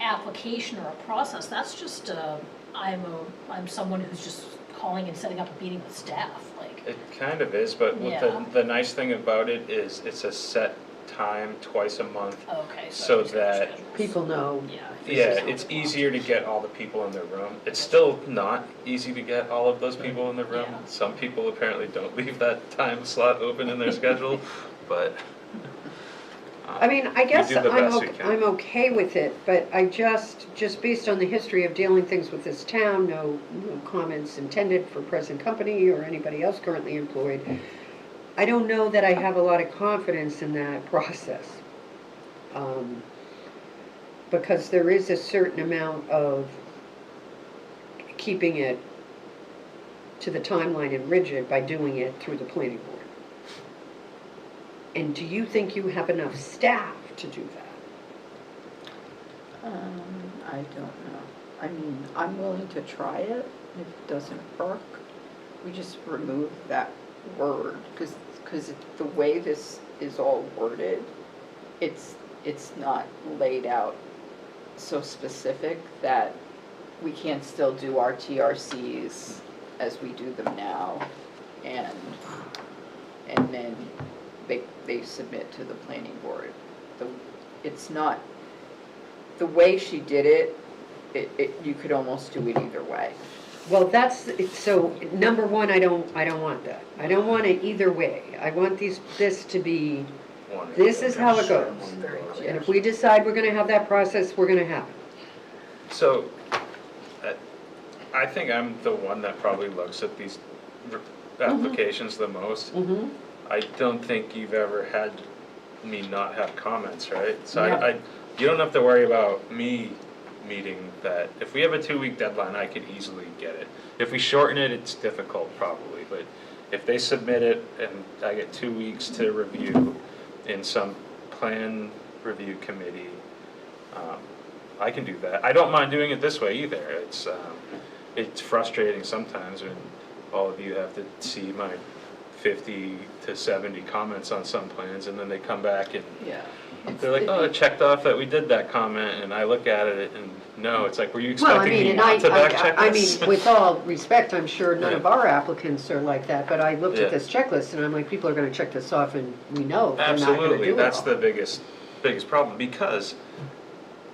application or a process, that's just, I'm someone who's just calling and setting up a meeting with staff, like. It kind of is, but what Yeah. the nice thing about it is it's a set time, twice a month. Okay, So it's gonna that- schedule. People know. Yeah. Yeah, it's easier to get all the people in the room. It's still not easy to get all of those people in the room. Yeah. Some people apparently don't leave that time slot open in their schedule, but. I mean, I guess do the best we can. I'm okay with it, but I just based on the history of dealing things with this town, no comments intended for present company or anybody else currently employed, I don't know that I have a lot of confidence in that process. Because there is a certain amount of keeping it to the timeline and rigid by doing it through the planning board. And do you think you have enough staff to do that? I don't know. I mean, I'm willing to try it. If it doesn't work, we just remove that word, because the way this is all worded, it's not laid out so specific that we can still do our TRCs as we do them now, and then they submit to the planning board. It's not, the way she did it, you could almost do it either way. Well, so, number one, I don't want that. I don't want it either way. I want this to be, this is how it goes. And if we decide we're gonna have that process, we're gonna have it. So, I think I'm the one that probably looks at these applications the most. Mm-hmm. I don't think you've ever had me not have comments, right? So No. you don't have to worry about me meeting that. If we have a 2-week deadline, I could easily get it. If we shorten it, it's difficult probably, but if they submit it and I get 2 weeks to review in some plan review committee, I can do that. I don't mind doing it this way either. It's frustrating sometimes when all of you have to see my 50 to 70 comments on some plans, and then they come back and Yeah. they're like, oh, it checked off that we did that comment, and I look at it and no, it's like, were you Well, I expecting mean, me and not to back check I this? mean, with all respect, I'm sure none Yeah. of our applicants are like that, but I looked Yeah. at this checklist and I'm like, people are gonna check this off and we know they're not gonna Absolutely, do it that's all. the biggest problem, because,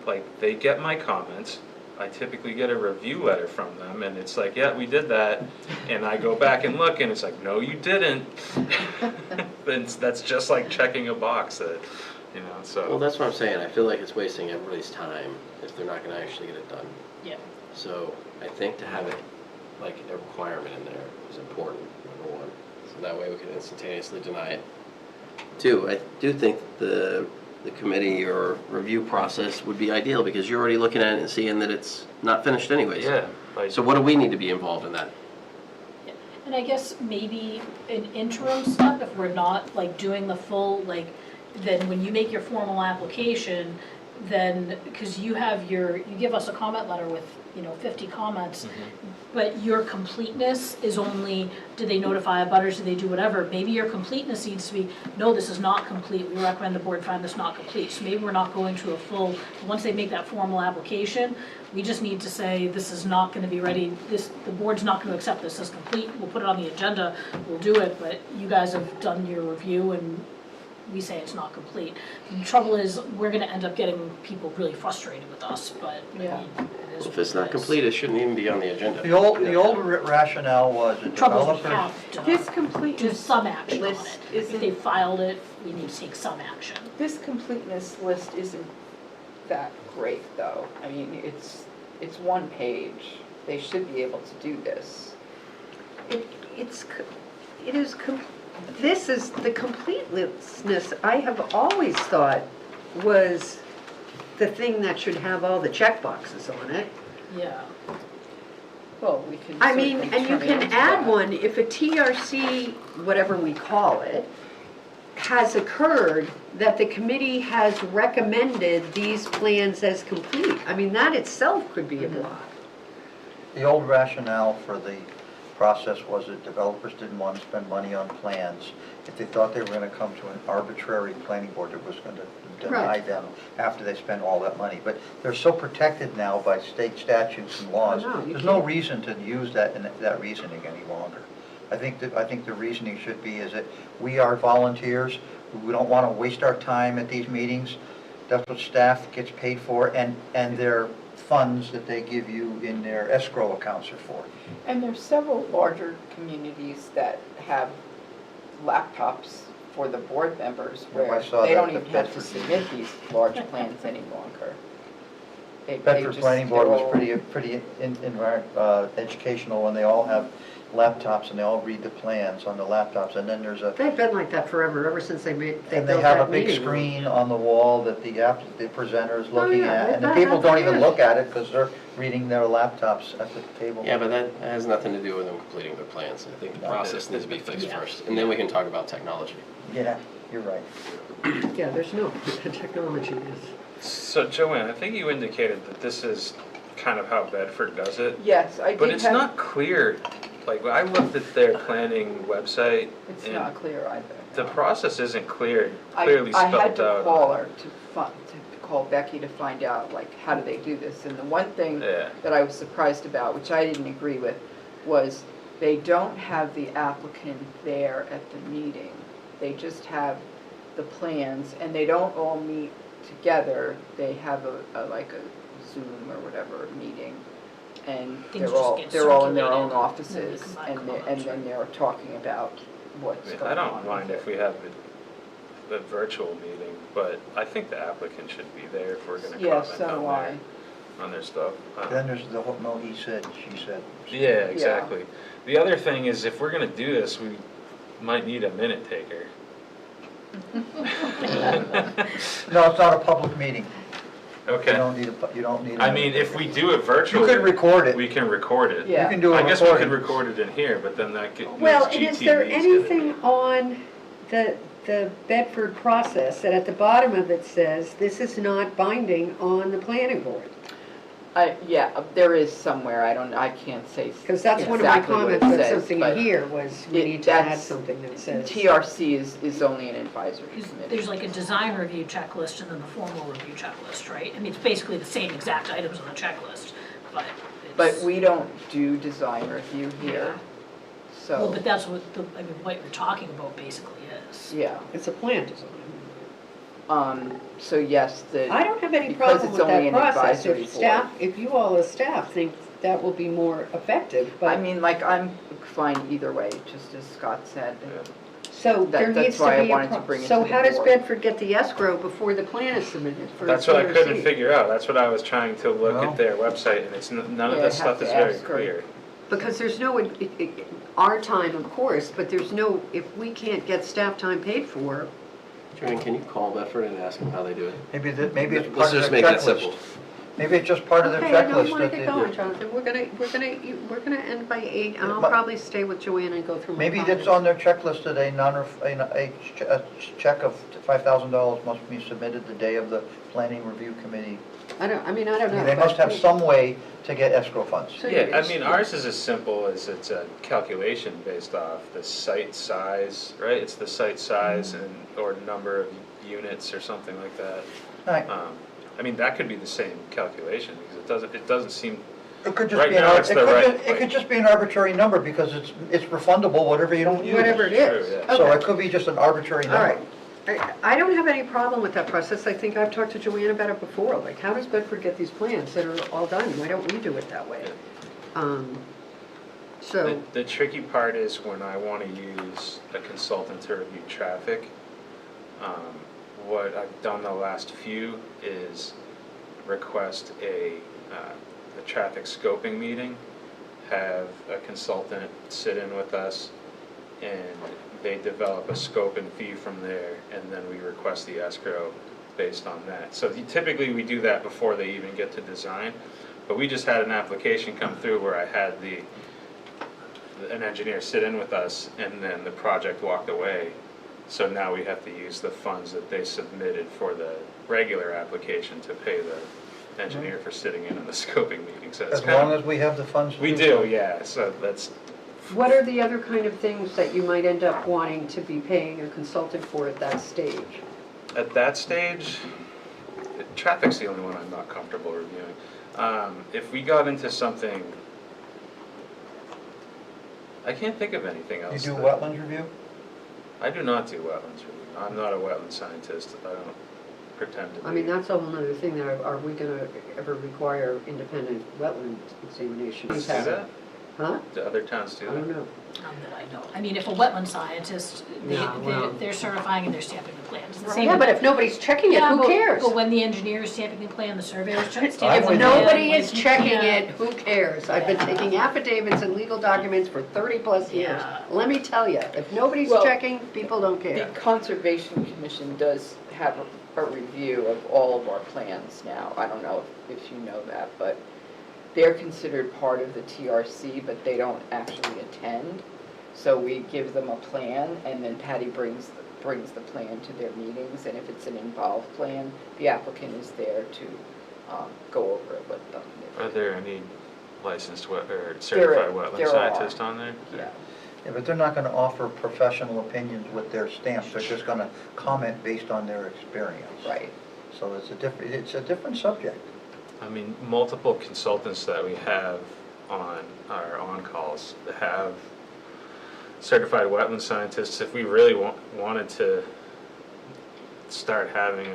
like, they get my comments, I typically get a review letter from them, and it's like, yeah, we did that, and I go back and look, and it's like, no, you didn't. Then that's just like checking a box that, you know, Well, so. that's what I'm saying, I feel like it's wasting everybody's time if they're not gonna actually get it done. Yeah. So I think to have it, like, a requirement in there is important, number one. So that way we can instantaneously deny it. Two, I do think the committee or review process would be ideal because you're already looking at it and seeing that it's not finished anyways. Yeah, like, So what do we need to be involved in that? Yeah. And I guess maybe an interim step, if we're not like doing the full, like, then when you make your formal application, then, because you give us a comment letter with, 50 comments, but your completeness is only, did they notify abutters, did they do whatever? Maybe your completeness needs to be, no, this is not complete, we recommend the board find this not complete. So maybe we're not going to a full, once they make that formal application, we just need to say, this is not gonna be ready, the board's not gonna accept this as complete, we'll put it on the agenda, we'll do it, but you guys have done your review and we say it's not complete. The trouble is, we're gonna end up getting people really frustrated with us, but I mean, Yeah. it is If it's what not it is. complete, it shouldn't even be on the agenda. The old rationale was the Trouble is we developers, have to This do completeness some action on list it. If isn't, they filed it, we need to take some action. this completeness list isn't that great, though. I mean, it's one page. They should be able to do this. This is, the completeness, I have always thought was the thing that should have all the check boxes on it. Yeah. Well, we can I mean, certainly and you turn it can into add that. one, if a TRC, whatever we call it, has occurred, that the committee has recommended these plans as complete. I mean, that itself could be a block. the old rationale for the process was that developers didn't want to spend money on plans if they thought they were going to come to an arbitrary planning board that was going to deny Right. them after they spent all that money. But they're so protected now by state statutes and laws, I know, you there's no can't- reason to use that reasoning any longer. I think the reasoning should be is that we are volunteers, we don't want to waste our time at these meetings. That's what staff gets paid for, and their funds that they give you in their escrow accounts are for. And there's several larger communities that have laptops for the board members Yeah, I where saw they that don't at even have to Bedford. submit these large plans any longer. They Bedford just- Planning Board they're was all- pretty educational, and they all have laptops, and they all read the plans on the laptops, and then there's a, They've been like that forever, ever since they and built they have a that big meeting room. screen on the wall that the presenter is Oh, looking yeah, at, and the that- people that's don't even weird. look at it, because they're reading their laptops at the table. Yeah, but that has nothing to do with them completing their plans. I think the process needs to be fixed Yeah. first, and then we can talk about technology. Yeah, you're right. Yeah, there's no, the technology is. So Joanne, I think you indicated that this is kind of how Bedford does it, Yes, I did have. but it's not clear. Like, I looked at their planning website, It's and not clear either. the process isn't clearly I spelled had to out. call her to call Becky to find out, like, how do they do this? And the one thing Yeah. that I was surprised about, which I didn't agree with, was they don't have the applicant there at the meeting. They just have the plans, and they don't all meet together. They have like a Zoom or whatever meeting, and Things they're all just get in their own circulated, offices, and then we and combine then comments, they're talking about I what's mean, going I on. don't mind with if it. we have the virtual meeting, but I think the applicant should be there if we're gonna Yeah, comment so do I. on their stuff. Then there's the whole, no, he said, she said. Yeah, exactly. The other thing is, if we're gonna do this, we might need a minute taker. No, it's not a public meeting. You Okay. you don't need. I mean, if we do it virtually. You could record it. We can record it. Yeah. You can do a I guess we recording. could record it in here, but then that could. Well, means and is there GTV 's gonna anything on the Bedford process that at the bottom of it says, this is not binding on the planning board? Yeah, there is somewhere, I can't say Because that's one of my exactly what it comments, but says, something but here was, we it- need to add that's- something that says. TRC is only an advisory Because committee. there's like a design review checklist and then the formal review checklist, right? I mean, it's basically the same exact items on the checklist, but it's. But we don't do design review here, Well, so, but that's what what you're talking about basically is. yeah. It's a plan design. So yes, I don't have any because problem it's with only that an process. advisory If staff, board. if you all as staff think that will be more effective, I but, mean, like, I'm fine either way, just as Scott said. so there that's needs to why I be wanted to bring it so to the how does board. Bedford get the escrow before the plan is submitted for That's what I for couldn't receipt? figure out. That's what I was trying to look Well- at their website, and it's, none of Yeah, this I have stuff is to very ask her. clear. Because there's no, our time, of course, but there's no, if we can't get staff time paid for, Joanne, can you call Bedford and ask them how they do it? Maybe it's Let's part of just their make it checklist. simple. Maybe it's just part of their okay, I know checklist you wanna that get they going, do. Jonathan, we're gonna end by 8, and I'll But- probably stay with Joanne and go through my Maybe comments. that's on their checklist that a check of $5,000 must be submitted the day of the planning review committee. I don't know. They must but- have some way to get escrow funds. So Yeah, I it's- mean, ours is as simple as it's a calculation based off the site size, right? It's the site size and, or number of units or something like that. Right. I mean, that could be the same calculation, because it doesn't seem, It could just Right be an, now, it's the right, it could just be an arbitrary number because it's refundable, whatever you don't use. Whatever it True, is. yeah. So Okay. it could be just an arbitrary All number. right. I don't have any problem with that process. I think I've talked to Joanne about it before. Like, how does Bedford get these plans that are all done? Why don't we do it that way? So, the tricky part is when I want to use a consultant to review traffic. What I've done the last few is request a traffic scoping meeting, have a consultant sit in with us, and they develop a scope and fee from there, and then we request the escrow based on that. So typically, we do that before they even get to design, but we just had an application come through where I had an engineer sit in with us, and then the project walked away. So now we have to use the funds that they submitted for the regular application to pay the engineer for sitting in on the scoping meeting, so it's As kind long of. as we have the funds. to We so. do, yeah, so that's, what are the other kind of things that you might end up wanting to be paying a consultant for at that stage? at that stage, traffic's the only one I'm not comfortable reviewing. If we got into something, I can't think of anything You else. do that- wetlands review? I do not do wetlands review. I'm not a wetland scientist. I don't pretend to be. I mean, that's a whole nother thing, that are we gonna ever require independent wetland examinations? Do that? Huh? Do other towns do I don't that? know. That I know. I mean, if a wetland scientist, Yeah, well. they're certifying and they're stamping the plans. It's the same Yeah, with- but if nobody's checking it, Yeah, who but- cares? But when the engineer is stamping the plan, the surveyor is stamping I'm the plan. with you. Nobody like, is you checking can't- it, who cares? I've been taking affidavits and legal documents for 30-plus years. Yeah. Let me tell you, if nobody's Well, checking, people don't The care. Conservation Commission does have a review of all of our plans now. I don't know if you know that, but they're considered part of the TRC, but they don't actually attend. So we give them a plan, and then Patty brings the plan to their meetings, and if it's an involved plan, the applicant is there to go over it with them. Are there any licensed or certified wetland there are. scientists on there? Yeah. Yeah, but they're not gonna offer professional opinions with their stamps, they're just gonna comment based on their experience. Right. So it's a different subject. I mean, multiple consultants that we have on our on-calls have certified wetland scientists. If we really wanted to start having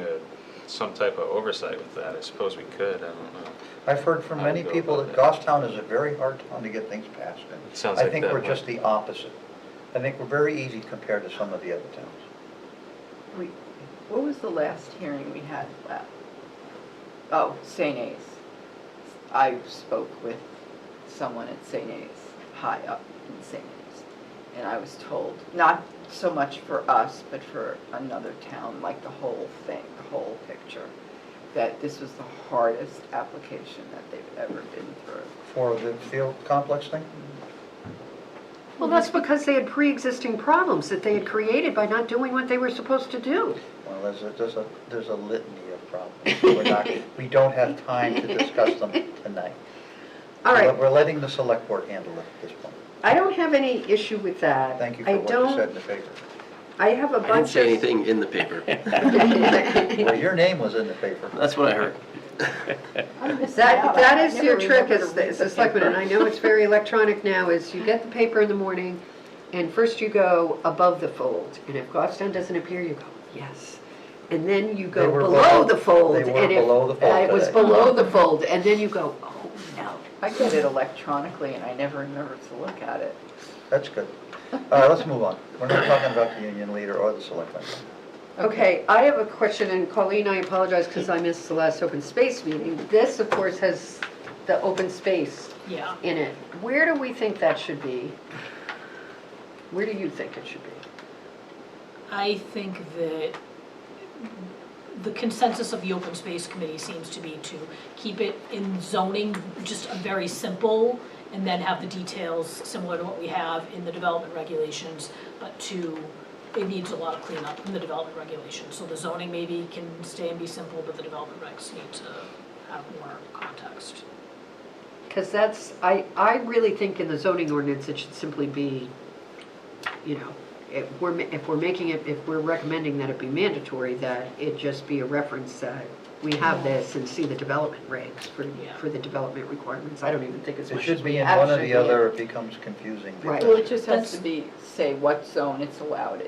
some type of oversight with that, I suppose we could, I don't know. I've heard from I many would go people about that Goffstown is a very hard town to get things passed in. It sounds I like think that we're one. just the opposite. I think we're very easy compared to some of the other towns. What was the last hearing we had? Oh, St. A's. I spoke with someone at St. A's, high up in St. A's, and I was told, not so much for us, but for another town, like the whole thing, the whole picture, that this was the hardest application that they've ever been through. For the field complex thing? Well, that's because they had pre-existing problems that they had created by not doing what they were supposed to do. Well, there's a litany of problems. We don't have time to discuss them tonight. All right, We're letting the select board handle it at this point. I don't have any issue with that. Thank you I for what you don't- said in the paper. I have a I didn't bunch say of. anything in the paper. Well, your name was in the paper. That's what I heard. That is your trick as a selectman, and I know it's very electronic now, is you get the paper in the morning, and first you go above the fold, and if Goffstown doesn't appear, you go, yes. and then you They go were below the fold. They were and below the fold it was today. below the fold, and then you go, oh, no. I get it electronically and I never remember to look at it. That's good. All right, let's move on. We're not talking about the union leader or the selectmen. Okay, I have a question, and Colleen, I apologize because I missed the last open space meeting. This, of course, has the open space Yeah. in it. Where do we think that should be? Where do you think it should be? I think that the consensus of the open space committee seems to be to keep it in zoning, just a very simple, and then have the details similar to what we have in the development regulations, but it needs a lot of cleanup in the development regulations. So the zoning maybe can stay and be simple, but the development regs need to have more context. Because that's, I really think in the zoning ordinance, it should simply be, you know, if we're recommending that it be mandatory, that it just be a reference that we have this and see the development regs for the development requirements. I don't even think as It much should as be we in have one or should the be other, in- it becomes confusing. Right. Well, it just has to That's- be, say what zone it's allowed in.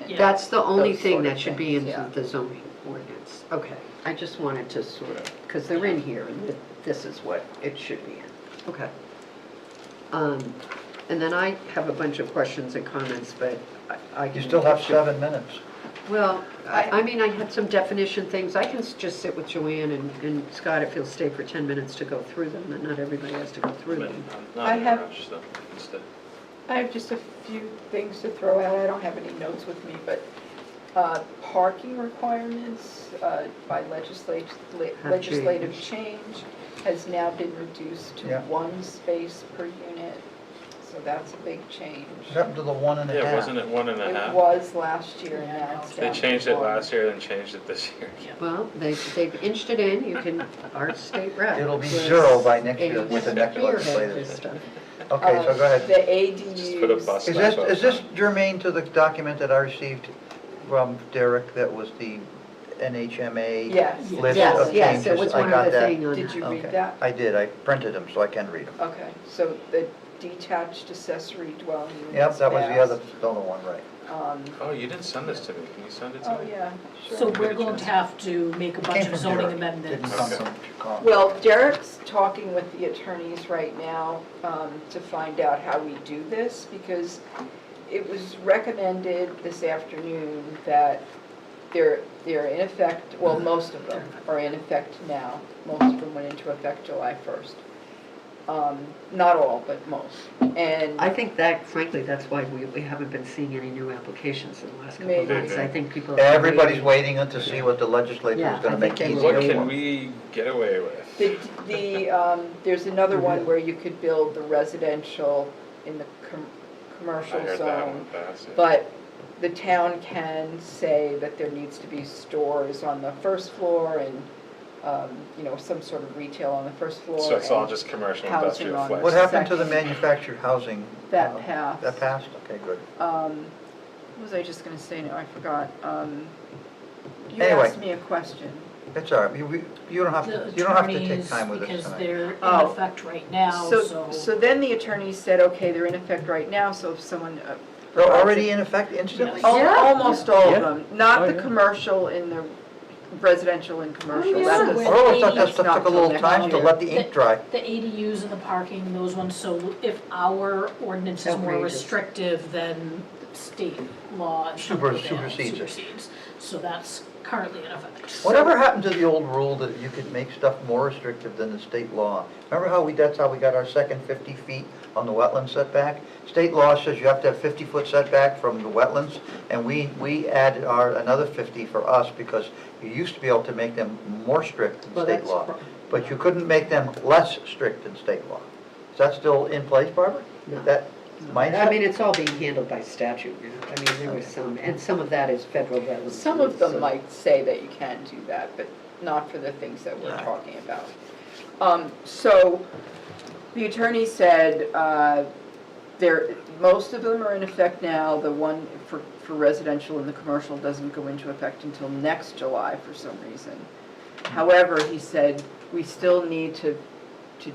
and- Yeah. That's the only Those thing sort of that should be in things, yeah. the zoning ordinance. Okay, I just wanted to sort of, because they're in here, and this is what it should be in. Okay. And then I have a bunch of questions and comments, but I can... You still have 7 minutes. Well, I mean, I had some definition things. I can just sit with Joanne and Scott if he'll stay for 10 minutes to go through them, and not everybody has to go through them. I have- I have just a few things to throw out. I don't have any notes with me, but parking requirements by legislative change has now been reduced to Yeah. 1 space per unit. So that's a big change. What happened to the 1.5? Yeah, wasn't it 1.5? It was last year and now it's They down to changed it 1. last year, then changed it this year. Well, they've inched it in. You can, our state rep. It'll be was 0 by next year able with the to next spearhead legislative this session. stuff. Okay, so go ahead. The Just put a ADUs. bus Is stop this outside. germane to the document that I received from Derek that was the NHMA Yes. list Yes, of yes, changes? it was I one got of the that. thing on. Did you read Okay. that? I did, I printed them so I can read them. Okay, so the detached accessory dwelling units. Yep, that was the other passed. one, right. Oh, you didn't send this to me. Can you send it to Oh, me? yeah, sure. So we're going to have to make a bunch Came of from zoning Derek. amendments. Didn't come Okay. from Chicago. Well, Derek's talking with the attorneys right now to find out how we do this, because it was recommended this afternoon that they're in effect, well, most of them are in effect now. Most of them went into effect July 1st. Not all, but most. And I think that, frankly, that's why we haven't been seeing any new applications in the last couple of Maybe. months. I think people. are Everybody's waiting. waiting to see what the legislature Yeah, is gonna I make think they easier will. What for can them. we get away with? there's another one where you could build the residential in the I commercial heard that zone. one pass. Yeah. But the town can say that there needs to be stores on the first floor and, some sort of retail on the first floor. So it's all and just commercial housing industrial on flex? What happened to the Second. manufactured housing? That passed. That passed? Okay, good. What was I just gonna say now? I forgot. You Anyway. asked me a question. It's all right, you don't have The to, you don't have to take attorneys, time with this because tonight. they're in Oh. effect right now, So then the attorney said, okay, they're in effect right now, so if someone. They're already in effect instantly? Yes. Yeah. Almost all Yeah. of them, not Oh, the yeah. commercial in the residential and commercial. yeah. That So was- when Oh, I thought that It's stuff not took a till little next time to year. let the ink dry. The ADUs and the parking, those ones, so if our ordinance is more Outrageous. restrictive than state law. and stuff like that, Supersedes it. supersedes. So that's currently in effect. Whatever happened to the old rule that you could make stuff more restrictive than the state law? Remember that's how we got our second 50 feet on the wetland setback? State law says you have to have 50-foot setback from the wetlands, and we added another 50 for us because you used to be able to make them more strict than Well, state that's law. pro- But you couldn't make them less strict than state law. Is that still in place, Barbara? No. That mindset? I mean, it's all being handled by statute, you know. I mean, there was some, and some of that is federal wetlands. Some of them so- might say that you can do that, but not for the things that we're Right. talking about. So the attorney said most of them are in effect now. The one for residential and the commercial doesn't go into effect until next July for some reason. However, he said we still need to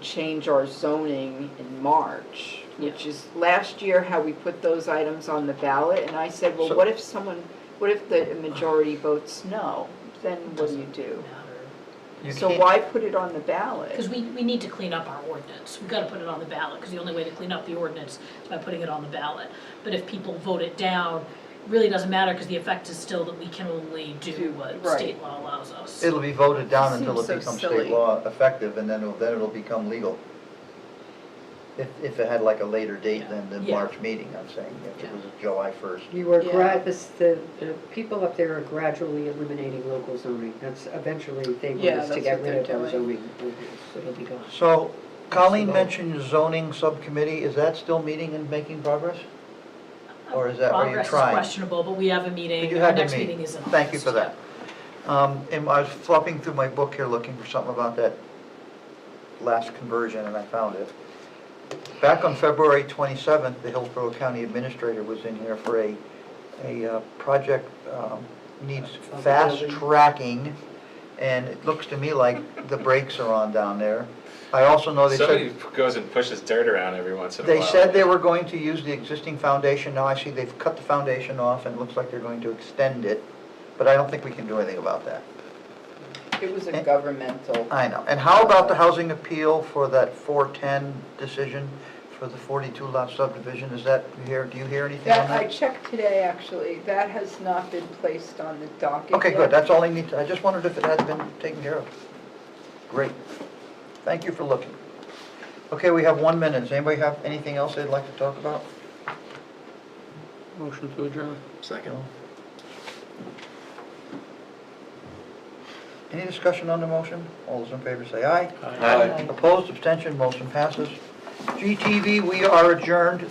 change our zoning in March, which is last year how we put those items on the ballot. And I said, well, So- what if someone What if the majority votes no? Then what do you do? You So can't- why put it on the ballot? Because we need to clean up our ordinance. We've got to put it on the ballot, because the only way to clean up the ordinance is by putting it on the ballot. But if people vote it down, it really doesn't matter, because the effect is still that we can only do what Right. state law allows us. It'll be voted down Seems until it so becomes silly. state law effective, and then it'll become legal. If it had like a later date than the Yeah. March meeting, I'm saying, if it was July 1st. You are, Yeah. the people up there are gradually eliminating local zoning. That's, eventually, they want Yeah, us to that's get what rid of they're our doing. zoning ordinance. It'll be gone. So Colleen mentioned zoning subcommittee, is that still meeting and making progress? Or is that where you're Progress is trying? questionable, but we have a meeting. You Our had to next meet. meeting is in August. Thank you for that. And I was flopping through my book here looking for something about that last conversion, and I found it. Back on February 27th, the Hillsborough County Administrator was in here for a project, needs fast tracking, and it looks to me like the brakes are on down there. I also know they Somebody said, goes and pushes dirt around every once in a while. they said they were going to use the existing foundation. Now I see they've cut the foundation off, and it looks like they're going to extend it, but I don't think we can do anything about that. It was a governmental. I know. And how about the housing appeal for that 410 decision for the 42 lot subdivision? Is that, do you hear anything on That, I that? checked today, actually, that has not been placed on the docket Okay, yet. good, that's all I need to, I just wondered if it had been taken care of. Great. Thank you for looking. Okay, we have 1 minute. Does anybody have anything else they'd like to talk about? Motion to adjourn. Second. Any discussion on the motion? All those in favor say aye. Aye. Opposed, abstention, motion passes. GTV, we are adjourned.